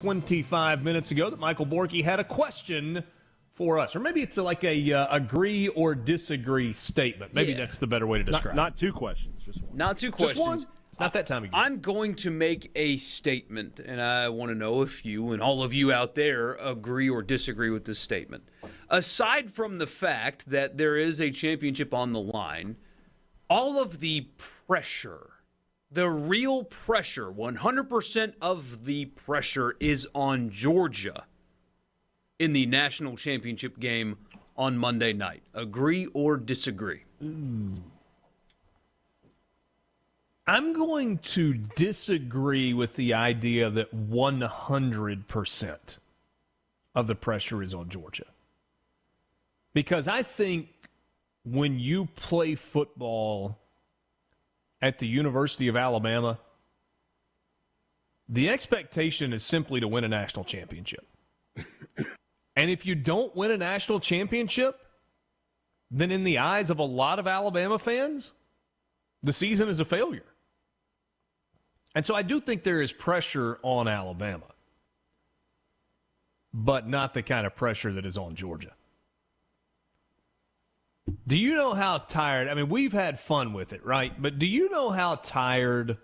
25 minutes ago that Michael Borky had a question for us. Or maybe it's like a agree or disagree statement. Maybe that's the better way to describe it. Not two questions, just one. Not two questions. Just one? It's not that time of year. I'm going to make a statement, and I want to know if you and all of you out there agree or disagree with this statement. Aside from the fact that there is a championship on the line, all of the pressure, the real pressure, 100% of the pressure is on Georgia in the national championship game on Monday night. Agree or disagree? I'm going to disagree with the idea that 100% of the pressure is on Georgia. Because I think when you play football at the University of Alabama, the expectation is simply to win a national championship. And if you don't win a national championship, then in the eyes of a lot of Alabama fans, the season is a failure. And so I do think there is pressure on Alabama, but not the kind of pressure that is on Georgia. Do you know how tired, I mean, we've had fun with it, right? But do you know how tired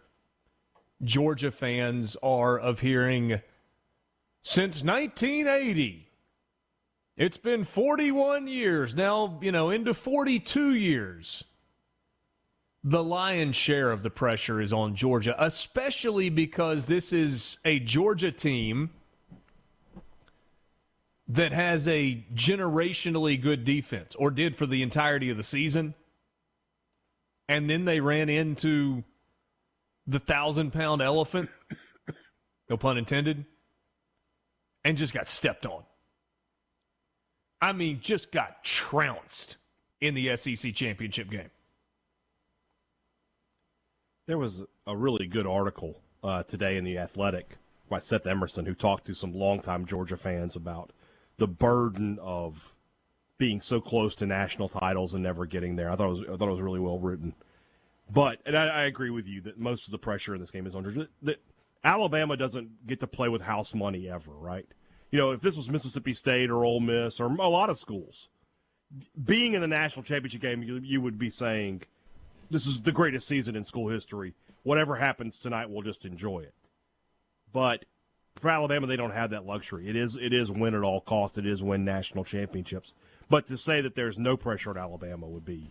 Georgia fans are of hearing, since 1980, it's been 41 years, now, into 42 years. The lion's share of the pressure is on Georgia, especially because this is a Georgia team that has a generationally good defense, or did for the entirety of the season. And then they ran into the 1,000-pound elephant, no pun intended, and just got stepped on. I mean, just got trounced in the SEC championship game. There was a really good article today in The Athletic by Seth Emerson, who talked to some longtime Georgia fans about the burden of being so close to national titles and never getting there. I thought it was really well written. But, and I agree with you that most of the pressure in this game is on Georgia. That Alabama doesn't get to play with house money ever, right? If this was Mississippi State or Ole Miss or a lot of schools, being in the national championship game, you would be saying, this is the greatest season in school history. Whatever happens tonight, we'll just enjoy it. But for Alabama, they don't have that luxury. It is win at all costs. It is win national championships. But to say that there's no pressure on Alabama would be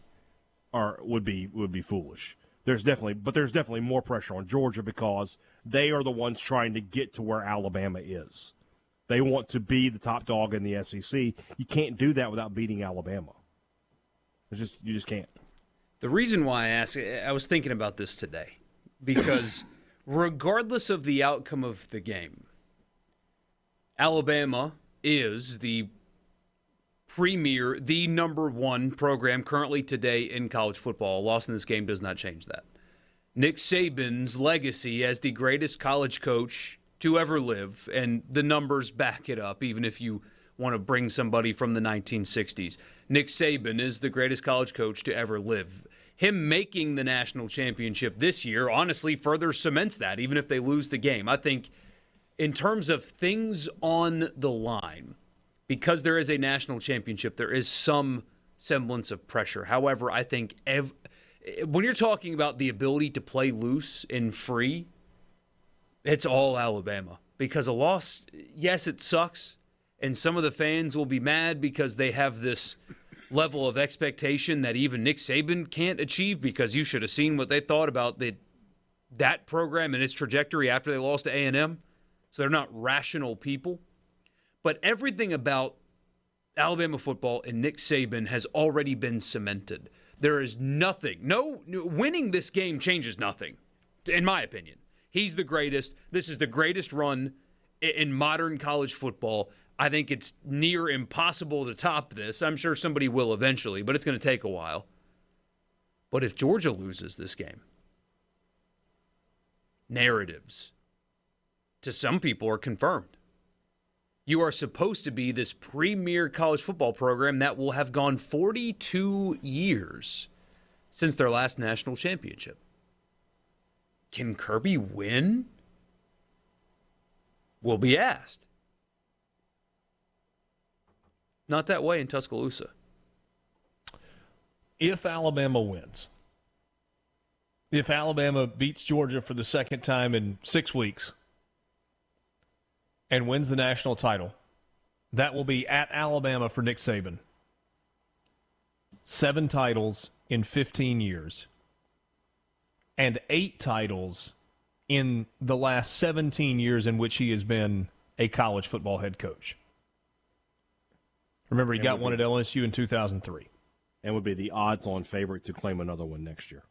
foolish. There's definitely more pressure on Georgia because they are the ones trying to get to where Alabama is. They want to be the top dog in the SEC. You can't do that without beating Alabama. You just can't. The reason why I ask, I was thinking about this today, because regardless of the outcome of the game, Alabama is the premier, the number one program currently today in college football. A loss in this game does not change that. Nick Saban's legacy as the greatest college coach to ever live, and the numbers back it up, even if you want to bring somebody from the 1960s. Nick Saban is the greatest college coach to ever live. Him making the national championship this year honestly further cements that, even if they lose the game. I think in terms of things on the line, because there is a national championship, there is some semblance of pressure. However, I think when you're talking about the ability to play loose and free, it's all Alabama. Because a loss, yes, it sucks, and some of the fans will be mad because they have this level of expectation that even Nick Saban can't achieve, because you should have seen what they thought about that program and its trajectory after they lost to A&M. So they're not rational people. But everything about Alabama football and Nick Saban has already been cemented. There is nothing. Winning this game changes nothing, in my opinion. He's the greatest. This is the greatest run in modern college football. I think it's near impossible to top this. I'm sure somebody will eventually, but it's going to take a while. But if Georgia loses this game, narratives to some people are confirmed. You are supposed to be this premier college football program that will have gone 42 years since their last national championship. Can Kirby win will be asked. Not that way in Tuscaloosa. If Alabama wins, if Alabama beats Georgia for the second time in 6 weeks and wins the national title, that will be at Alabama for Nick Saban. 7 titles in 15 years and 8 titles in the last 17 years in which he has been a college football head coach. Remember, he got one at LSU in 2003. And would be the odds-on favorite to claim another one next year.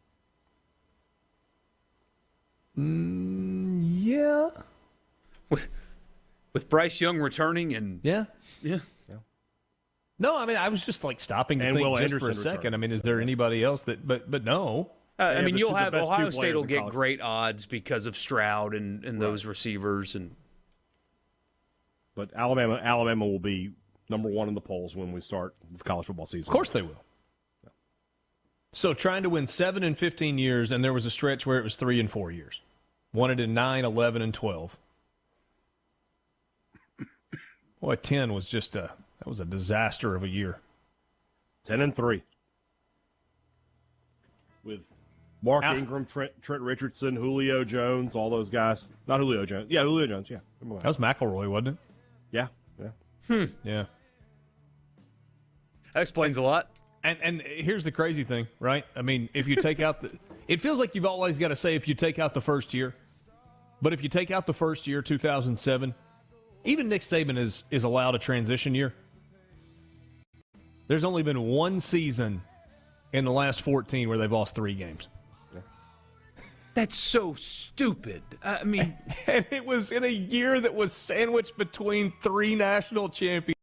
Yeah. With Bryce Young returning and Yeah. yeah. No, I mean, I was just like stopping to And think Will just Anderson for a second. return. I mean, is there anybody else that, but no. I mean, the you'll two- have the best Ohio two State players will in get college. great odds because of Stroud and those receivers. And But Alabama will be number one in the polls when we start the college football season. Of course they will. So trying to win 7 in 15 years, and there was a stretch where it was 3 in 4 years. Won it in 9, 11, and 12. Boy, 10 was just that was a disaster of a year. 10-3. With Mark Ingram, Trent Richardson, Julio Jones, all those guys. Not Julio Jones. Yeah, Julio Jones, yeah. That was McElroy, wasn't it? Yeah. Yeah. that explains a lot. And here's the crazy thing, right? I mean, if you take out it feels like you've always got to say if you take out the first year. But if you take out the first year, 2007, even Nick Saban is allowed a transition year. There's only been one season in the last 14 where they've lost 3 games. That's so stupid. I mean, And it was in a year that was sandwiched between 3 national champions.